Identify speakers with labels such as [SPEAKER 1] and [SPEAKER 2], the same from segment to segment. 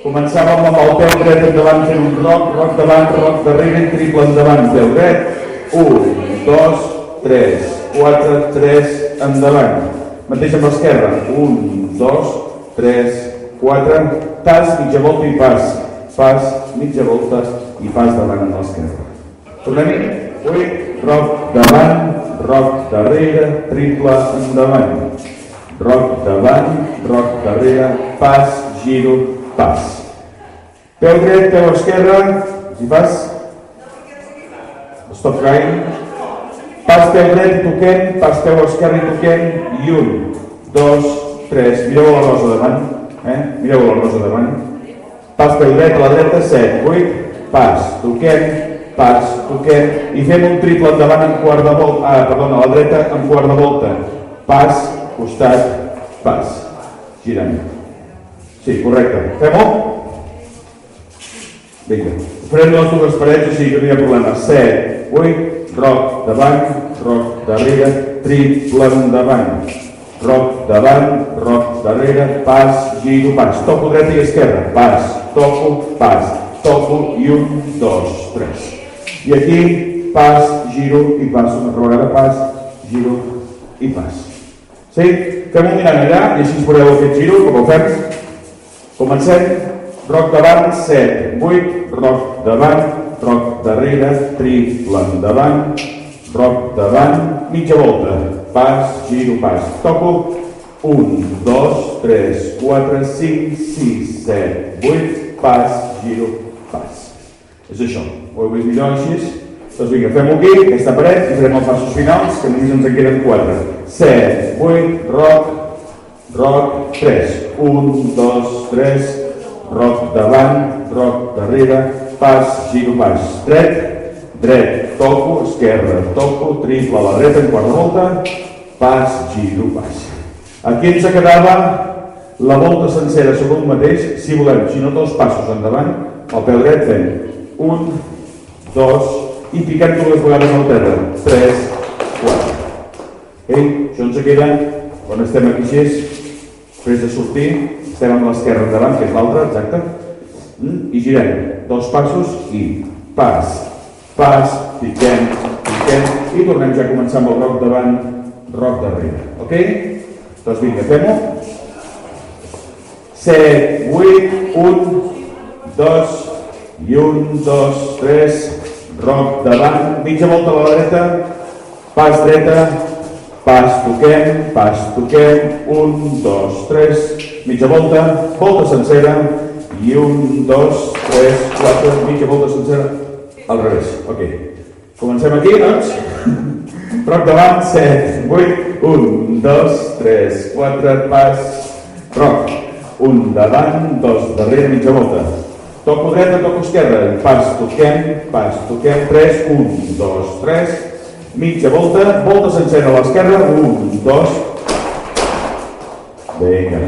[SPEAKER 1] Començàvem amb el peu dret endavant fent un roc, roc davant, roc darrere i triple endavant, peu dret. 1, 2, 3, 4, 3, endavant. Mateix amb l'esquerra. 1, 2, 3, 4, tas, mitja volta i pas. Pas, mitja volta i pas davant amb l'esquerra. Tornem-hi. 8, roc davant, roc darrere, triple endavant. Roc davant, roc darrere, pas, giro, pas. Peu dret, peu esquerra, si fas. Stop trying. Pas peu dret i toquem, pas peu esquerra i toquem, i 1, 2, 3. Mireu la rosa davant. Mireu la rosa davant. Pas peu dret a la dreta, 7, 8. Pas, toquem, i fem un triple endavant en quart de volta. Perdona, a la dreta en quart de volta. Pas, costat, pas. Girem. Sí, correcte. Fem-ho? Vinga. Farem les dues parets, així que no hi ha problema. 7, 8, roc davant, roc darrere, triple endavant. Roc davant, roc darrere, pas, giro, pas. Toco dreta i esquerra. Pas, toco, i 1, 2, 3. I aquí, pas, giro i pas. Una altra vegada, pas, giro i pas. Sí? Fem-ho mirant allà i així veureu aquest giro, com ho fem. Comencem. Roc davant, 7, 8, roc davant, roc darrere, triple endavant, roc davant, mitja volta, pas, giro, pas. Toco, 1, 2, 3, 4, 5, 6, 7, 8, pas, giro, pas. És això. Ho heu vist millor així? Doncs vinga, fem-ho aquí, aquesta paret, i farem els passos finals, que només ens en queden 4. 7, 8, roc, 3. 1, 2, 3, roc davant, roc darrere, pas, giro, pas. Dret, toco, esquerra, toco, triple a la dreta en quart de volta, pas, giro, pas. Aquí ens quedava la volta sencera sobre un mateix, si volem, si no dos passos endavant, el peu dret fem 1, 2, i piquem dues vegades al terra, 3, 4. Això ens queda, quan estem aquí així, després de sortir, estem amb l'esquerra endavant, que és l'altra, exacte, i girem dos passos i pas, piquem, i tornem ja a començar amb el roc davant, roc darrere, ok? Doncs vinga, fem-ho. 7, 8, 1, 2, i 1, 2, 3, roc davant, mitja volta a la dreta, pas dreta, pas, toquem, 1, 2, 3, mitja volta, volta sencera, i 1, 2, 3, 4, mitja volta sencera, al revés. Ok. Comencem aquí, doncs. Roc davant, 7, 8, 1, 2, 3, 4, pas, roc. 1 davant, 2 darrere, mitja volta. Toco dreta, toco esquerra, pas, toquem, 3, 1, 2, 3, mitja volta, volta sencera a l'esquerra, 1, 2, vinga,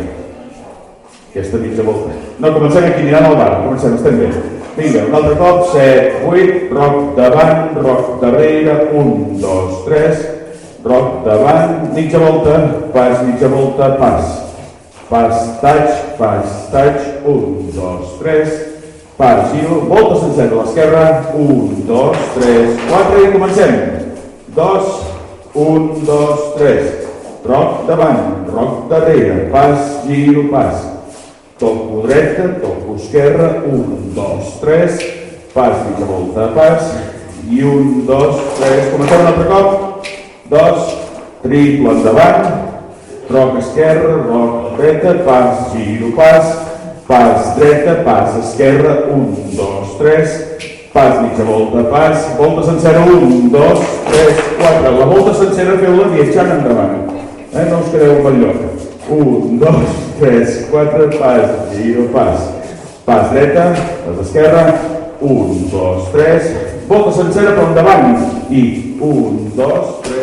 [SPEAKER 1] aquesta mitja volta. No, comencem aquí mirant al bar, estem bé. Vinga, un altre cop, 7, 8, roc davant, roc darrere, 1, 2, 3, roc davant, mitja volta, pas, touch, 1, 2, 3, pas, giro, volta sencera a l'esquerra, 1, 2, 3, 4, i comencem. 2, 1, 2, 3, roc davant, roc darrere, pas, giro, pas, toco dreta, toco esquerra, 1, 2, 3, pas, mitja volta, pas, i 1, 2, 3, comencem un altre cop, 2, triple endavant, roc esquerra, roc dreta, pas, giro, pas dreta, pas esquerra, 1, 2, 3, pas, mitja volta, pas, volta sencera, 1, 2, 3, 4. La volta sencera feu-la viatjant endavant. No us quedeu pel lloc. 1, 2, 3, 4, pas, giro, pas. Pas dreta, pas esquerra, 1, 2, 3. Volta sencera per endavant. I 1, 2, 3.